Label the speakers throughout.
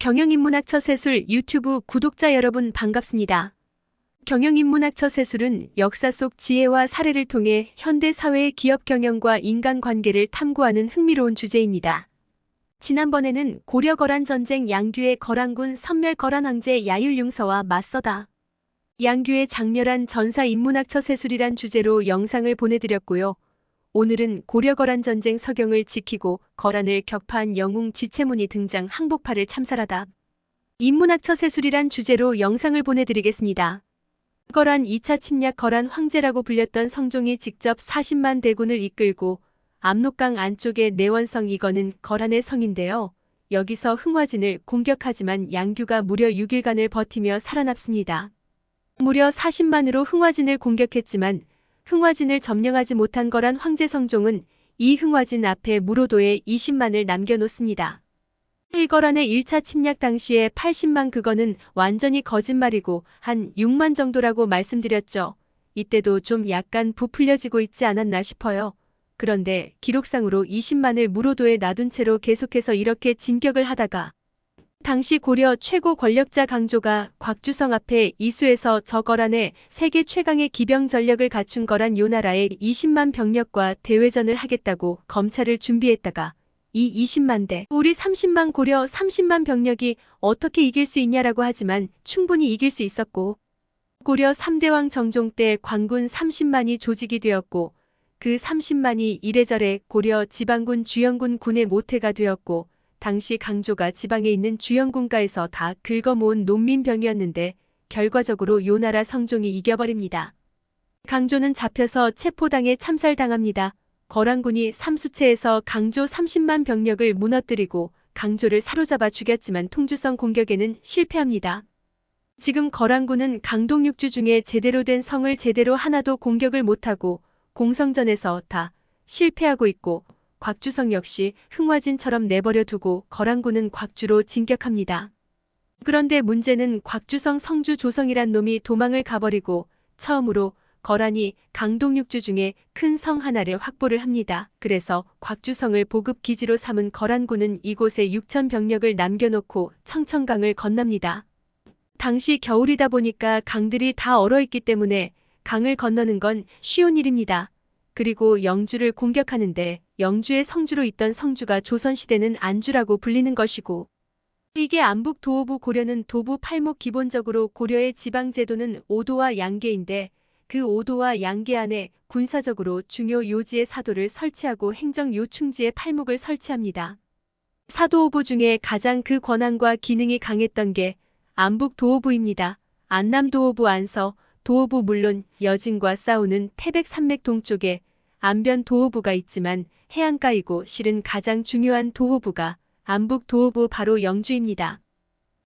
Speaker 1: 경영인문학처세술 유튜브 구독자 여러분 반갑습니다. 경영인문학처세술은 역사 속 지혜와 사례를 통해 현대 사회의 기업 경영과 인간관계를 탐구하는 흥미로운 주제입니다. 지난번에는 고려 거란 전쟁 양규의 거란군 선멸 거란 황제 야율융서와 맞서다 양규의 장렬한 전사 인문학처세술이란 주제로 영상을 보내드렸고요. 오늘은 고려 거란 전쟁 서경을 지키고 거란을 격파한 영웅 지체문이 등장 항복파를 참살하다 인문학처세술이란 주제로 영상을 보내드리겠습니다. 거란 2차 침략 거란 황제라고 불렸던 성종이 직접 40만 대군을 이끌고 압록강 안쪽의 내원성 이거는 거란의 성인데요. 여기서 흥화진을 공격하지만 양규가 무려 6일간을 버티며 살아남습니다. 무려 40만으로 흥화진을 공격했지만 흥화진을 점령하지 못한 거란 황제 성종은 이 흥화진 앞에 무로도에 20만을 남겨놓습니다. 거란의 1차 침략 당시에 80만 그거는 완전히 거짓말이고 한 6만 정도라고 말씀드렸죠. 이때도 좀 약간 부풀려지고 있지 않았나 싶어요. 그런데 기록상으로 20만을 무로도에 놔둔 채로 계속해서 이렇게 진격을 하다가 당시 고려 최고 권력자 강조가 곽주성 앞에 이수에서 저 거란의 세계 최강의 기병 전력을 갖춘 거란 요나라의 20만 병력과 대회전을 하겠다고 검찰을 준비했다가 이 20만 대 우리 30만 고려 30만 병력이 어떻게 이길 수 있냐라고 하지만 충분히 이길 수 있었고 고려 3대왕 정종 때 관군 30만이 조직이 되었고 그 30만이 이래저래 고려 지방군 주영군 군의 모태가 되었고 당시 강조가 지방에 있는 주영군가에서 다 긁어모은 농민병이었는데 결과적으로 요나라 성종이 이겨버립니다. 강조는 잡혀서 체포당해 참살당합니다. 거란군이 삼수체에서 강조 30만 병력을 무너뜨리고 강조를 사로잡아 죽였지만 통주성 공격에는 실패합니다. 지금 거란군은 강동육주 중에 제대로 된 성을 제대로 하나도 공격을 못하고 공성전에서 다 실패하고 있고 곽주성 역시 흥화진처럼 내버려 두고 거란군은 곽주로 진격합니다. 그런데 문제는 곽주성 성주 조성이란 놈이 도망을 가버리고 처음으로 거란이 강동육주 중에 큰 성 하나를 확보를 합니다. 그래서 곽주성을 보급기지로 삼은 거란군은 이곳에 6천 병력을 남겨놓고 청천강을 건넙니다. 당시 겨울이다 보니까 강들이 다 얼어있기 때문에 강을 건너는 건 쉬운 일입니다. 그리고 영주를 공격하는데 영주의 성주로 있던 성주가 조선시대는 안주라고 불리는 것이고 이게 안북 도호부 고려는 도부 팔목 기본적으로 고려의 지방제도는 오도와 양계인데 그 오도와 양계 안에 군사적으로 중요 요지의 사도를 설치하고 행정 요충지에 팔목을 설치합니다. 사도호부 중에 가장 그 권한과 기능이 강했던 게 안북 도호부입니다. 안남 도호부 안서 도호부 물론 여진과 싸우는 태백산맥 동쪽에 안변 도호부가 있지만 해안가이고 실은 가장 중요한 도호부가 안북 도호부 바로 영주입니다.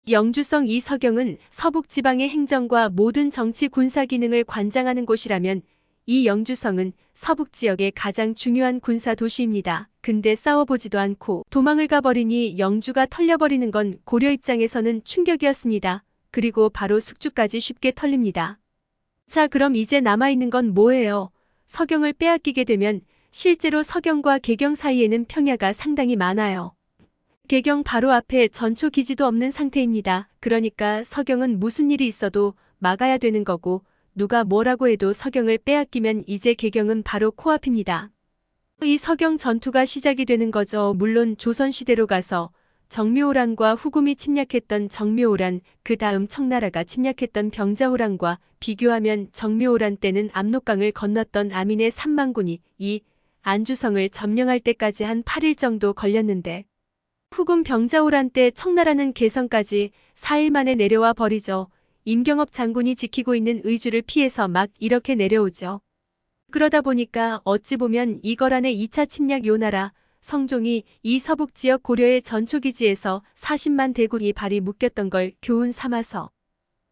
Speaker 1: 영주성 이 서경은 서북지방의 행정과 모든 정치 군사 기능을 관장하는 곳이라면 이 영주성은 서북지역의 가장 중요한 군사 도시입니다. 근데 싸워보지도 않고 도망을 가버리니 영주가 털려버리는 건 고려 입장에서는 충격이었습니다. 그리고 바로 숙주까지 쉽게 털립니다. 자, 그럼 이제 남아있는 건 뭐예요? 서경을 빼앗기게 되면 실제로 서경과 개경 사이에는 평야가 상당히 많아요. 개경 바로 앞에 전초기지도 없는 상태입니다. 그러니까 서경은 무슨 일이 있어도 막아야 되는 거고 누가 뭐라고 해도 서경을 빼앗기면 이제 개경은 바로 코앞입니다. 이 서경 전투가 시작이 되는 거죠. 물론 조선시대로 가서 정묘호란과 후금이 침략했던 정묘호란, 그 다음 청나라가 침략했던 병자호란과 비교하면 정묘호란 때는 압록강을 건넜던 아민의 3만군이 이 안주성을 점령할 때까지 한 8일 정도 걸렸는데 후금 병자호란 때 청나라는 개성까지 4일 만에 내려와 버리죠. 임경업 장군이 지키고 있는 의주를 피해서 막 이렇게 내려오죠. 그러다 보니까 어찌 보면 이거란의 2차 침략 요나라 성종이 이 서북지역 고려의 전초기지에서 40만 대군이 발이 묶였던 걸 교훈 삼아서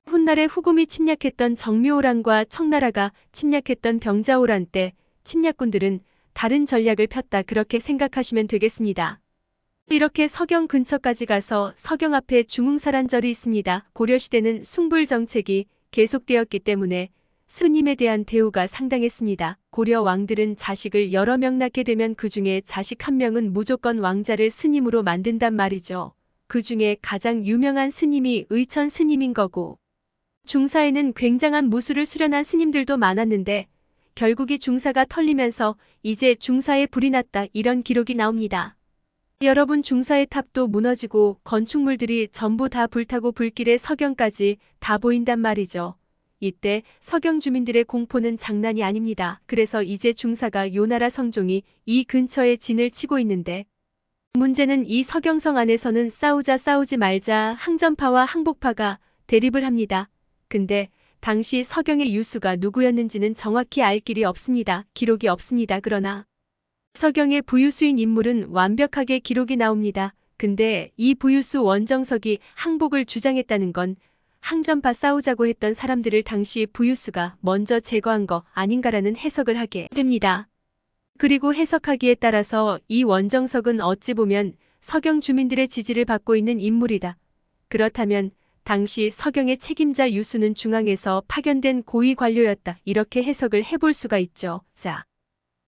Speaker 1: 훗날에 후금이 침략했던 정묘호란과 청나라가 침략했던 병자호란 때 침략군들은 다른 전략을 폈다 그렇게 생각하시면 되겠습니다. 이렇게 서경 근처까지 가서 서경 앞에 중흥사란절이 있습니다. 고려시대는 숭불정책이 계속되었기 때문에 스님에 대한 대우가 상당했습니다. 고려 왕들은 자식을 여러 명 낳게 되면 그 중에 자식 한 명은 무조건 왕자를 스님으로 만든단 말이죠. 그 중에 가장 유명한 스님이 의천 스님인 거고, 중사에는 굉장한 무술을 수련한 스님들도 많았는데 결국 이 중사가 털리면서 이제 중사에 불이 났다, 이런 기록이 나옵니다. 여러분, 중사의 탑도 무너지고 건축물들이 전부 다 불타고 불길에 서경까지 다 보인단 말이죠. 이때 서경 주민들의 공포는 장난이 아닙니다. 그래서 이제 중사가 요나라 성종이 이 근처에 진을 치고 있는데, 문제는 이 서경성 안에서는 싸우자 싸우지 말자 항전파와 항복파가 대립을 합니다. 근데 당시 서경의 유수가 누구였는지는 정확히 알 길이 없습니다. 기록이 없습니다. 그러나 서경의 부유수인 인물은 완벽하게 기록이 나옵니다. 근데 이 부유수 원정석이 항복을 주장했다는 건 항전파 싸우자고 했던 사람들을 당시 부유수가 먼저 제거한 거 아닌가라는 해석을 하게 됩니다. 그리고 해석하기에 따라서 이 원정석은 어찌 보면 서경 주민들의 지지를 받고 있는 인물이다. 그렇다면 당시 서경의 책임자 유수는 중앙에서 파견된 고위 관료였다, 이렇게 해석을 해볼 수가 있죠. 자,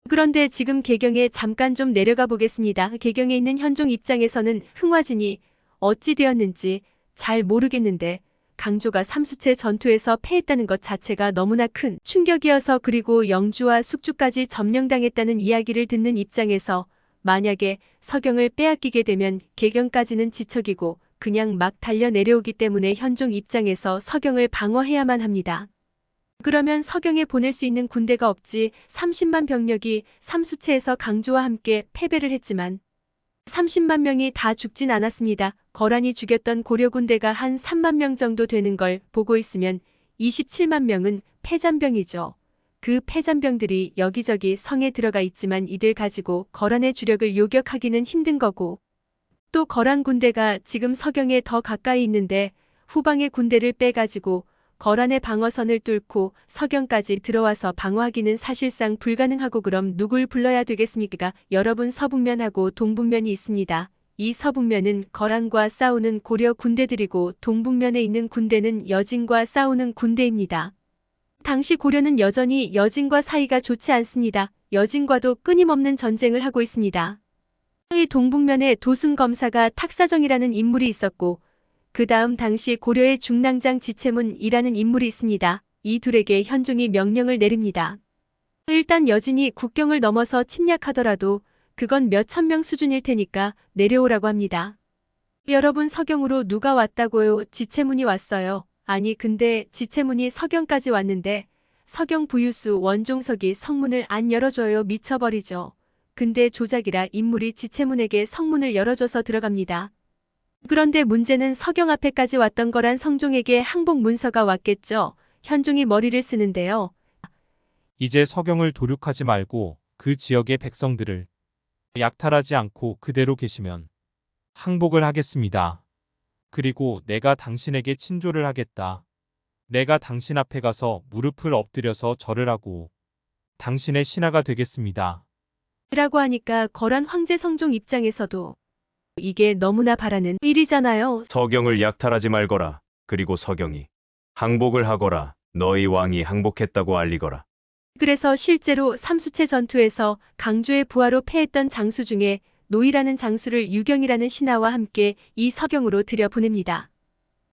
Speaker 1: 그런데 지금 개경에 잠깐 좀 내려가 보겠습니다. 개경에 있는 현종 입장에서는 흥화진이 어찌 되었는지 잘 모르겠는데 강조가 삼수채 전투에서 패했다는 것 자체가 너무나 큰 충격이어서, 그리고 영주와 숙주까지 점령당했다는 이야기를 듣는 입장에서 만약에 서경을 빼앗기게 되면 개경까지는 지척이고 그냥 막 달려 내려오기 때문에 현종 입장에서 서경을 방어해야만 합니다. 그러면 서경에 보낼 수 있는 군대가 없지. 30만 병력이 삼수채에서 강조와 함께 패배를 했지만 30만 명이 다 죽진 않았습니다. 거란이 죽였던 고려 군대가 한 3만 명 정도 되는 걸 보고 있으면 27만 명은 패잔병이죠. 그 패잔병들이 여기저기 성에 들어가 있지만 이들 가지고 거란의 주력을 요격하기는 힘든 거고, 또 거란 군대가 지금 서경에 더 가까이 있는데 후방의 군대를 빼가지고 거란의 방어선을 뚫고 서경까지 들어와서 방어하기는 사실상 불가능하고, 그럼 누굴 불러야 되겠습니까? 여러분, 서북면하고 동북면이 있습니다. 이 서북면은 거란과 싸우는 고려 군대들이고 동북면에 있는 군대는 여진과 싸우는 군대입니다. 당시 고려는 여전히 여진과 사이가 좋지 않습니다. 여진과도 끊임없는 전쟁을 하고 있습니다. 이 동북면에 도순검사가 탁사정이라는 인물이 있었고, 그 다음 당시 고려의 중랑장 지체문이라는 인물이 있습니다. 이 둘에게 현종이 명령을 내립니다. 일단 여진이 국경을 넘어서 침략하더라도 그건 몇천 명 수준일 테니까 내려오라고 합니다. 여러분, 서경으로 누가 왔다고요? 지체문이 왔어요. 아니, 근데 지체문이 서경까지 왔는데 서경 부유수 원종석이 성문을 안 열어줘요. 미쳐버리죠. 근데 조작이라 인물이 지체문에게 성문을 열어줘서 들어갑니다. 그런데 문제는 서경 앞에까지 왔던 거란 성종에게 항복 문서가 왔겠죠. 현종이 머리를 쓰는데요.
Speaker 2: 이제 서경을 도륙하지 말고 그 지역의 백성들을 약탈하지 않고 그대로 계시면 항복을 하겠습니다. 그리고 내가 당신에게 친조를 하겠다. 내가 당신 앞에 가서 무릎을 엎드려서 절을 하고 당신의 신하가 되겠습니다.
Speaker 1: 라고 하니까 거란 황제 성종 입장에서도 이게 너무나 바라는 일이잖아요.
Speaker 3: 서경을 약탈하지 말거라. 그리고 서경이 항복을 하거라. 너희 왕이 항복했다고 알리거라.
Speaker 1: 그래서 실제로 삼수채 전투에서 강조의 부하로 패했던 장수 중에 노이라는 장수를 유경이라는 신하와 함께 이 서경으로 들여보냅니다.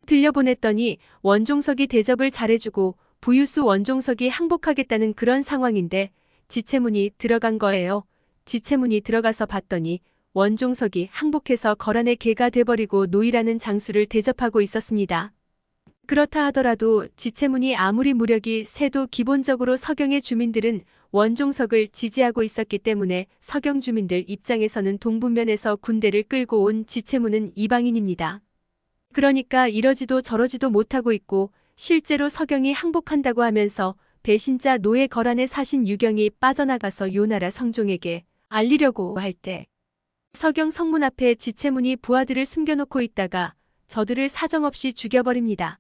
Speaker 1: 들여보냈더니 원종석이 대접을 잘해주고 부유수 원종석이 항복하겠다는 그런 상황인데 지체문이 들어간 거예요. 지체문이 들어가서 봤더니 원종석이 항복해서 거란의 개가 돼버리고 노이라는 장수를 대접하고 있었습니다. 그렇다 하더라도 지체문이 아무리 무력이 세도 기본적으로 서경의 주민들은 원종석을 지지하고 있었기 때문에 서경 주민들 입장에서는 동북면에서 군대를 끌고 온 지체문은 이방인입니다. 그러니까 이러지도 저러지도 못하고 있고, 실제로 서경이 항복한다고 하면서 배신자 노예 거란의 사신 유경이 빠져나가서 요나라 성종에게 알리려고 할 때 서경 성문 앞에 지체문이 부하들을 숨겨놓고 있다가 저들을 사정없이 죽여버립니다.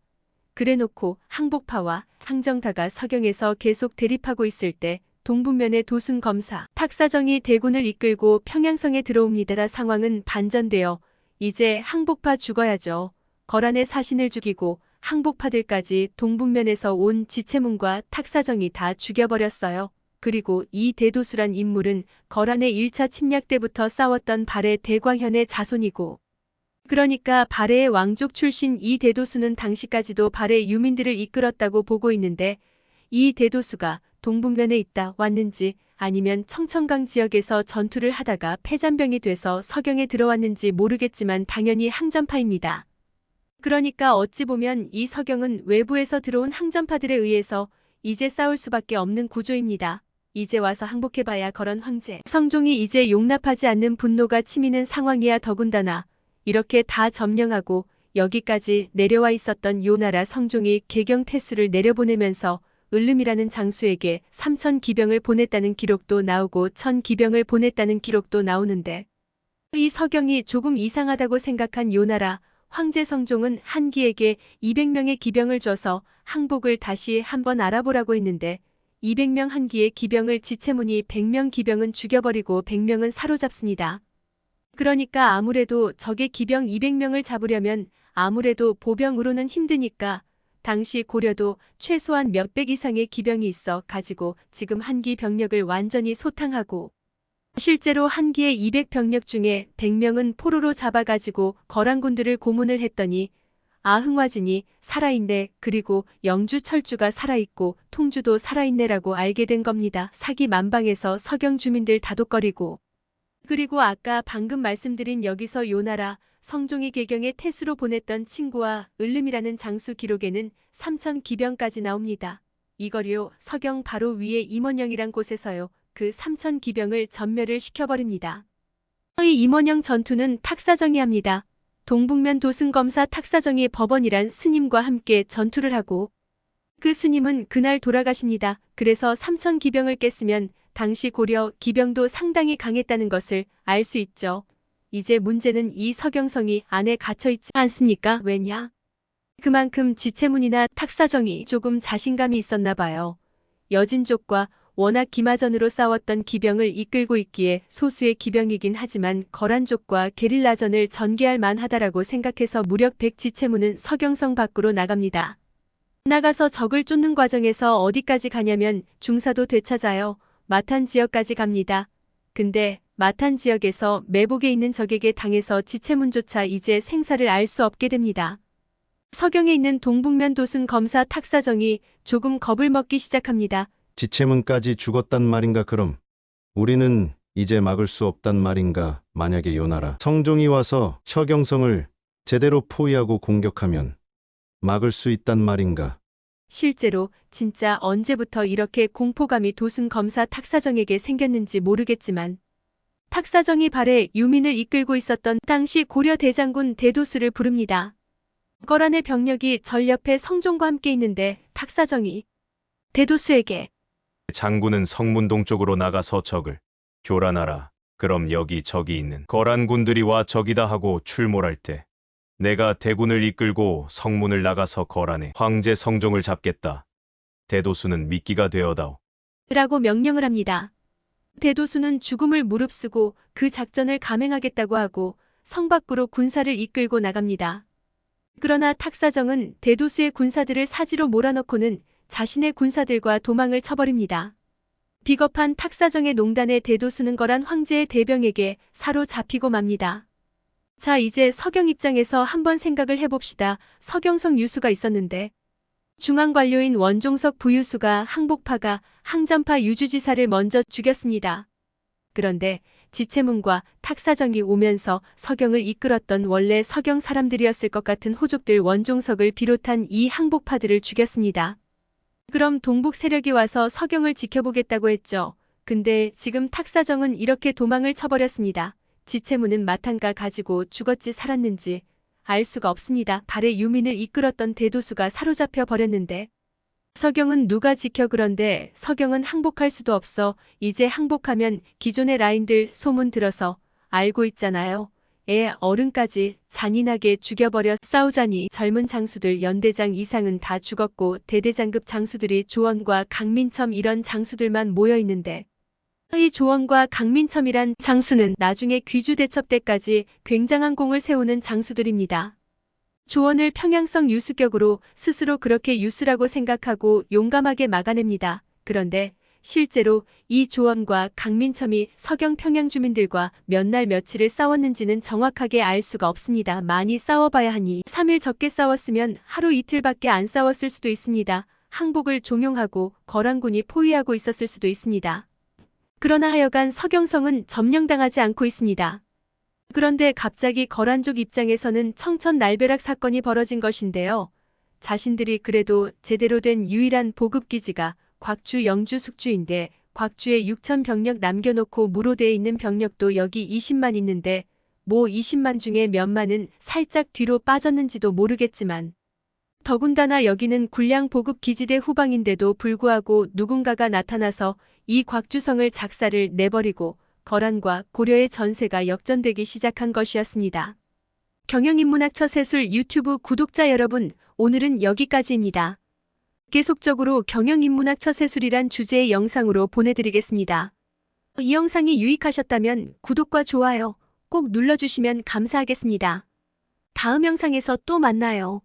Speaker 1: 그래놓고 항복파와 항정타가 서경에서 계속 대립하고 있을 때 동북면의 도순검사 탁사정이 대군을 이끌고 평양성에 들어옵니다. 상황은 반전되어 이제 항복파 죽어야죠. 거란의 사신을 죽이고 항복파들까지 동북면에서 온 지체문과 탁사정이 다 죽여버렸어요. 그리고 이 대도수란 인물은 거란의 1차 침략 때부터 싸웠던 발해 대광현의 자손이고, 그러니까 발해의 왕족 출신 이 대도수는 당시까지도 발해 유민들을 이끌었다고 보고 있는데 이 대도수가 동북면에 있다 왔는지 아니면 청천강 지역에서 전투를 하다가 패잔병이 돼서 서경에 들어왔는지 모르겠지만 당연히 항전파입니다. 그러니까 어찌 보면 이 서경은 외부에서 들어온 항전파들에 의해서 이제 싸울 수밖에 없는 구조입니다. 이제 와서 항복해봐야 거란 황제 성종이 이제 용납하지 않는 분노가 치미는 상황이야. 더군다나 이렇게 다 점령하고 여기까지 내려와 있었던 요나라 성종이 개경태수를 내려보내면서 을름이라는 장수에게 3,000 기병을 보냈다는 기록도 나오고 1,000 기병을 보냈다는 기록도 나오는데 이 서경이 조금 이상하다고 생각한 요나라 황제 성종은 한기에게 200명의 기병을 줘서 항복을 다시 한번 알아보라고 했는데 200명 한기의 기병을 지체문이 100명 기병은 죽여버리고 100명은 사로잡습니다. 그러니까 아무래도 적의 기병 200명을 잡으려면 아무래도 보병으로는 힘드니까 당시 고려도 최소한 몇백 이상의 기병이 있어 가지고 지금 한기 병력을 완전히 소탕하고 실제로 한기의 200병력 중에 100명은 포로로 잡아가지고 거란군들을 고문을 했더니 흥화진이 살아있네, 그리고 영주 철주가 살아있고 통주도 살아있네라고 알게 된 겁니다. 사기 만방에서 서경 주민들 다독거리고 그리고 아까 방금 말씀드린 여기서 요나라 성종이 개경에 태수로 보냈던 친구와 을름이라는 장수 기록에는 3,000 기병까지 나옵니다. 이거리요 서경 바로 위에 임원영이란 곳에서요. 그 3,000 기병을 전멸을 시켜버립니다. 이 임원영 전투는 탁사정이 합니다. 동북면 도승검사 탁사정이 법원이란 스님과 함께 전투를 하고 그 스님은 그날 돌아가십니다. 그래서 3,000 기병을 깼으면 당시 고려 기병도 상당히 강했다는 것을 알 수 있죠. 이제 문제는 이 서경성이 안에 갇혀있지 않습니까? 왜냐? 그만큼 지체문이나 탁사정이 조금 자신감이 있었나 봐요. 여진족과 워낙 기마전으로 싸웠던 기병을 이끌고 있기에 소수의 기병이긴 하지만 거란족과 게릴라전을 전개할 만하다라고 생각해서 무력 100 지체문은 서경성 밖으로 나갑니다. 나가서 적을 쫓는 과정에서 어디까지 가냐면 중사도 되찾아요. 마탄 지역까지 갑니다. 근데 마탄 지역에서 매복에 있는 적에게 당해서 지체문조차 이제 생사를 알 수 없게 됩니다. 서경에 있는 동북면 도순 검사 탁사정이 조금 겁을 먹기 시작합니다.
Speaker 4: 지체문까지 죽었단 말인가 그럼? 우리는 이제 막을 수 없단 말인가? 만약에 요나라 성종이 와서 서경성을 제대로 포위하고 공격하면 막을 수 있단 말인가?
Speaker 1: 실제로 진짜 언제부터 이렇게 공포감이 도순 검사 탁사정에게 생겼는지 모르겠지만 탁사정이 발해 유민을 이끌고 있었던 당시 고려 대장군 대도수를 부릅니다. 거란의 병력이 절 옆에 성종과 함께 있는데 탁사정이 대도수에게
Speaker 3: 장군은 성문동 쪽으로 나가서 적을 교란하라. 그럼 여기 적이 있는 거란군들이 와 적이다 하고 출몰할 때 내가 대군을 이끌고 성문을 나가서 거란의 황제 성종을 잡겠다. 대도수는 미끼가 되어다오.
Speaker 1: 라고 명령을 합니다. 대도수는 죽음을 무릅쓰고 그 작전을 감행하겠다고 하고 성 밖으로 군사를 이끌고 나갑니다. 그러나 탁사정은 대도수의 군사들을 사지로 몰아넣고는 자신의 군사들과 도망을 쳐버립니다. 비겁한 탁사정의 농단에 대도수는 거란 황제의 대병에게 사로잡히고 맙니다. 자, 이제 서경 입장에서 한번 생각을 해봅시다. 서경성 유수가 있었는데 중앙관료인 원종석 부유수가 항복파가 항전파 유주지사를 먼저 죽였습니다. 그런데 지체문과 탁사정이 오면서 서경을 이끌었던 원래 서경 사람들이었을 것 같은 호족들 원종석을 비롯한 이 항복파들을 죽였습니다. 그럼 동북 세력이 와서 서경을 지켜보겠다고 했죠. 근데 지금 탁사정은 이렇게 도망을 쳐버렸습니다. 지체문은 마탄가 가지고 죽었지 살았는지 알 수가 없습니다. 발해 유민을 이끌었던 대도수가 사로잡혀 버렸는데 서경은 누가 지켜? 그런데 서경은 항복할 수도 없어. 이제 항복하면 기존의 라인들 소문 들어서 알고 있잖아요. 애 어른까지 잔인하게 죽여버려 싸우자니 젊은 장수들 연대장 이상은 다 죽었고 대대장급 장수들이 조원과 강민첨 이런 장수들만 모여있는데 이 조원과 강민첨이란 장수는 나중에 귀주 대첩 때까지 굉장한 공을 세우는 장수들입니다. 조원을 평양성 유수격으로 스스로 그렇게 유수라고 생각하고 용감하게 막아냅니다. 그런데 실제로 이 조원과 강민첨이 서경 평양 주민들과 몇 날 며칠을 싸웠는지는 정확하게 알 수가 없습니다. 많이 싸워봐야 하니 3일 적게 싸웠으면 하루 이틀밖에 안 싸웠을 수도 있습니다. 항복을 종용하고 거란군이 포위하고 있었을 수도 있습니다. 그러나 하여간 서경성은 점령당하지 않고 있습니다. 그런데 갑자기 거란족 입장에서는 청천날벼락 사건이 벌어진 것인데요. 자신들이 그래도 제대로 된 유일한 보급기지가 곽주 영주 숙주인데 곽주에 6천 병력 남겨놓고 무로대에 있는 병력도 여기 20만 있는데 뭐 20만 중에 몇만은 살짝 뒤로 빠졌는지도 모르겠지만 더군다나 여기는 군량 보급 기지대 후방인데도 불구하고 누군가가 나타나서 이 곽주성을 작사를 내버리고 거란과 고려의 전세가 역전되기 시작한 것이었습니다. 경영인문학처 세술 유튜브 구독자 여러분, 오늘은 여기까지입니다. 계속적으로 경영인문학처 세술이란 주제의 영상으로 보내드리겠습니다. 이 영상이 유익하셨다면 구독과 좋아요 꼭 눌러주시면 감사하겠습니다. 다음 영상에서 또 만나요.